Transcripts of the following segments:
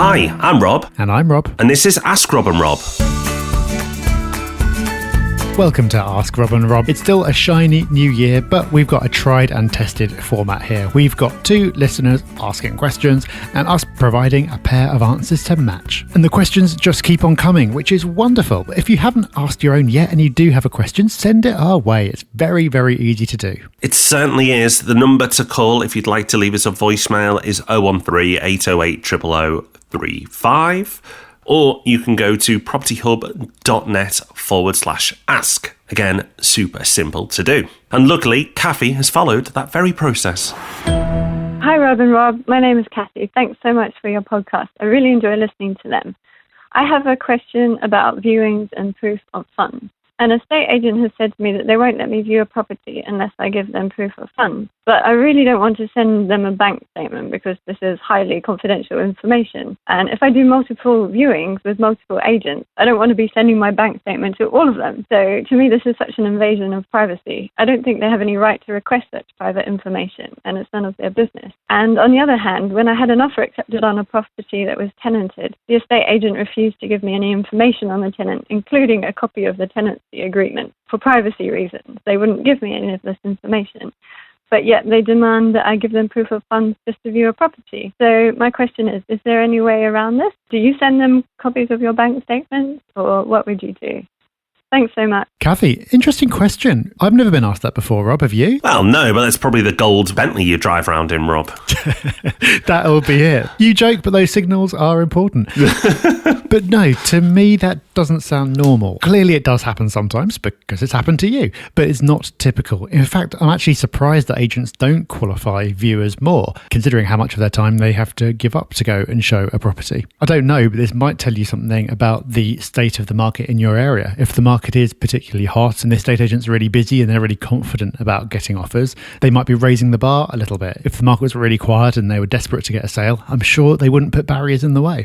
Hi, I'm Rob. And I'm Rob. And this is Ask Rob and Rob. Welcome to Ask Rob and Rob. It's still a shiny new year, but we've got a tried and tested format here. We've got two listeners asking questions and us providing a pair of answers to match. And the questions just keep on coming, which is wonderful. But if you haven't asked your own yet and you do have a question, send it our way. It's very, very easy to do. It certainly is. The number to call if you'd like to leave us a voicemail is 013 808 0035. Or you can go to propertyhub.net/ask. Again, super simple to do. And luckily, Kathy has followed that very process. Hi, Rob and Rob. My name is Kathy. Thanks so much for your podcast. I really enjoy listening to them. I have a question about viewings and proof of funds. An estate agent has said to me that they won't let me view a property unless I give them proof of funds. But I really don't want to send them a bank statement because this is highly confidential information. And if I do multiple viewings with multiple agents, I don't want to be sending my bank statement to all of them. So to me, this is such an invasion of privacy. I don't think they have any right to request such private information, and it's none of their business. And on the other hand, when I had an offer accepted on a property that was tenanted, the estate agent refused to give me any information on the tenant, including a copy of the tenancy agreement, for privacy reasons. They wouldn't give me any of this information, but yet they demand that I give them proof of funds just to view a property. So my question is there any way around this? Do you send them copies of your bank statements, or what would you do? Thanks so much. Kathy, interesting question. I've never been asked that before, Rob. Have you? Well, no, but that's probably the gold Bentley you drive around in, Rob. That'll be it. You joke, but those signals are important. But no, to me, that doesn't sound normal. Clearly, it does happen sometimes because it's happened to you, but it's not typical. In fact, I'm actually surprised that agents don't qualify viewers more, considering how much of their time they have to give up to go and show a property. I don't know, but this might tell you something about the state of the market in your area. If the market is particularly hot and the estate agent's really busy and they're really confident about getting offers, they might be raising the bar a little bit. If the market was really quiet and they were desperate to get a sale, I'm sure they wouldn't put barriers in the way.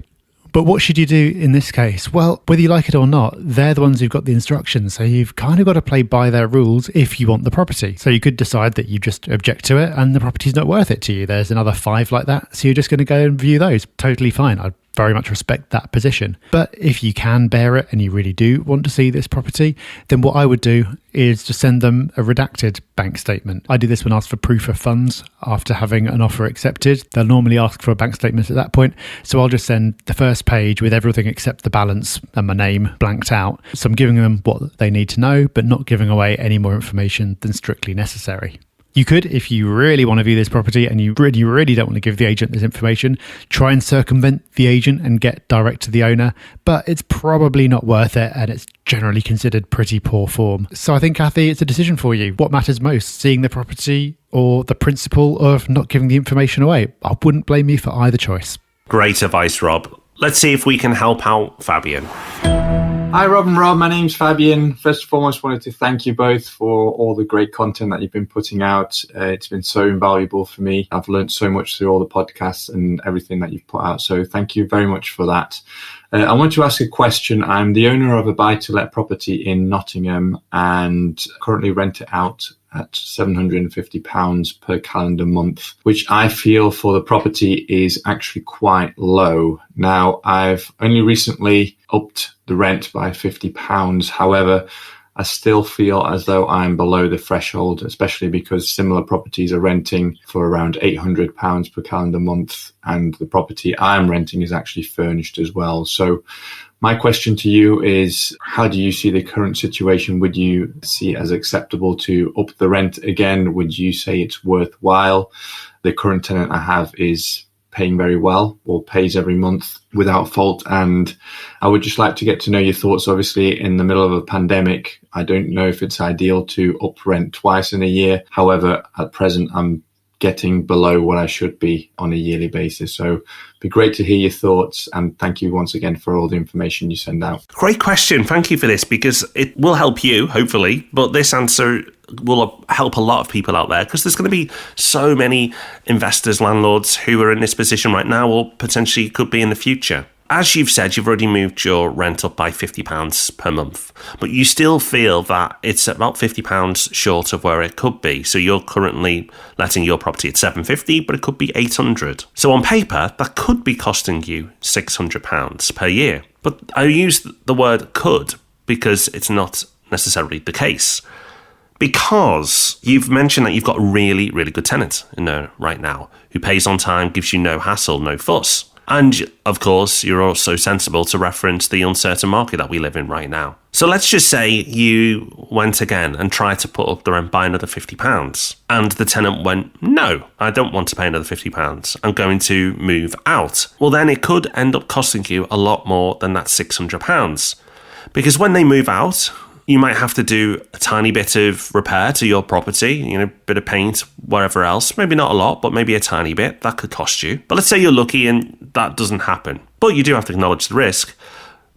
But what should you do in this case? Well, whether you like it or not, they're the ones who've got the instructions. So you've kind of got to play by their rules if you want the property. So you could decide that you just object to it and the property's not worth it to you. There's another 5 like that. So you're just going to go and view those. Totally fine. I'd very much respect that position. But if you can bear it and you really do want to see this property, then what I would do is just send them a redacted bank statement. I do this when asked for proof of funds after having an offer accepted. They'll normally ask for a bank statement at that point. So I'll just send the first page with everything except the balance and my name blanked out. So I'm giving them what they need to know, but not giving away any more information than strictly necessary. You could, if you really want to view this property and you really don't want to give the agent this information, try and circumvent the agent and get direct to the owner, but it's probably not worth it and it's generally considered pretty poor form. So I think, Kathy, it's a decision for you. What matters most, seeing the property or the principle of not giving the information away? I wouldn't blame you for either choice. Great advice, Rob. Let's see if we can help out Fabian. Hi, Rob and Rob. My name's Fabian. First and foremost, wanted to thank you both for all the great content that you've been putting out. It's been so invaluable for me. I've learned so much through all the podcasts and everything that you've put out. So thank you very much for that. I want to ask a question. I'm the owner of a buy-to-let property in Nottingham and currently rent it out at £750 per calendar month, which I feel for the property is actually quite low. Now, I've only recently upped the rent by £50. However, I still feel as though I'm below the threshold, especially because similar properties are renting for around £800 per calendar month, and the property I'm renting is actually furnished as well. So my question to you is, how do you see the current situation? Would you see it as acceptable to up the rent again? Would you say it's worthwhile? The current tenant I have is paying very well or pays every month without fault. And I would just like to get to know your thoughts. Obviously, in the middle of a pandemic, I don't know if it's ideal to up rent twice in a year. However, at present, I'm getting below what I should be on a yearly basis. So it'd be great to hear your thoughts, and thank you once again for all the information you send out. Great question. Thank you for this, because it will help you, hopefully, but this answer will help a lot of people out there, because there's going to be so many investors, landlords who are in this position right now or potentially could be in the future. As you've said, you've already moved your rent up by £50 per month, but you still feel that it's about £50 short of where it could be. So you're currently letting your property at £750, but it could be £800. So on paper, that could be costing you £600 per year. But I use the word could because it's not necessarily the case. Because you've mentioned that you've got a really, really good tenant in there right now who pays on time, gives you no hassle, no fuss. And, of course, you're also sensible to reference the uncertain market that we live in right now. So let's just say you went again and tried to put up the rent by another £50. And the tenant went, no, I don't want to pay another £50. I'm going to move out. Well, then it could end up costing you a lot more than that £600. Because when they move out, you might have to do a tiny bit of repair to your property, a bit of paint, whatever else. Maybe not a lot, but maybe a tiny bit. That could cost you. But let's say you're lucky and that doesn't happen. But you do have to acknowledge the risk.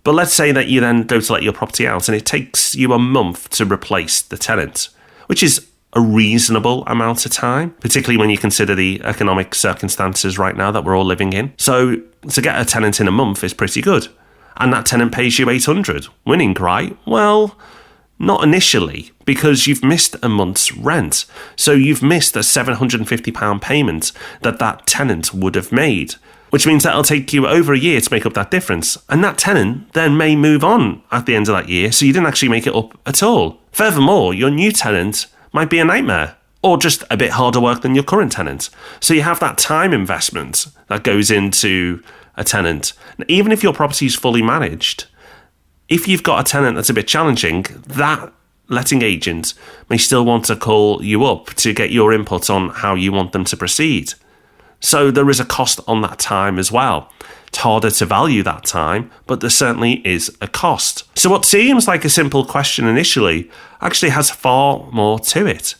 But let's say that you then go to let your property out and it takes you a month to replace the tenant, which is a reasonable amount of time, particularly when you consider the economic circumstances right now that we're all living in. So to get a tenant in a month is pretty good. And that tenant pays you £800. Winning, right? Well, not initially, because you've missed a month's rent. So you've missed a £750 payment that tenant would have made, which means that it'll take you over a year to make up that difference. And that tenant then may move on at the end of that year, so you didn't actually make it up at all. Furthermore, your new tenant might be a nightmare, or just a bit harder work than your current tenant. So you have that time investment that goes into a tenant. Even if your property is fully managed, if you've got a tenant that's a bit challenging, that letting agent may still want to call you up to get your input on how you want them to proceed. So there is a cost on that time as well. It's harder to value that time, but there certainly is a cost. So what seems like a simple question initially actually has far more to it.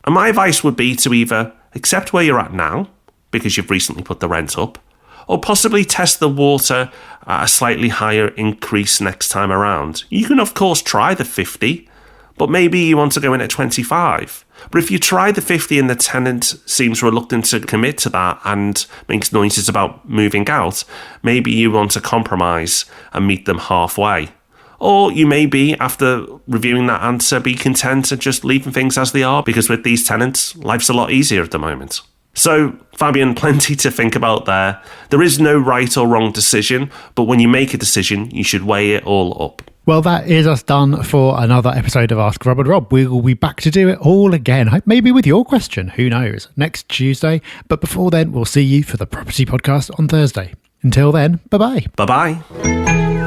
And my advice would be to either accept where you're at now, because you've recently put the rent up, or possibly test the water at a slightly higher increase next time around. You can, of course, try the 50, but maybe you want to go in at 25. But if you try the 50 and the tenant seems reluctant to commit to that and makes noises about moving out, maybe you want to compromise and meet them halfway. Or you may be, after reviewing that answer, be content to just leaving things as they are, because with these tenants, life's a lot easier at the moment. So, Fabian, plenty to think about there. There is no right or wrong decision, but when you make a decision, you should weigh it all up. Well, that is us done for another episode of Ask Rob and Rob. We will be back to do it all again, maybe with your question, who knows, next Tuesday. But before then, we'll see you for the Property Podcast on Thursday. Until then, bye-bye. Bye-bye.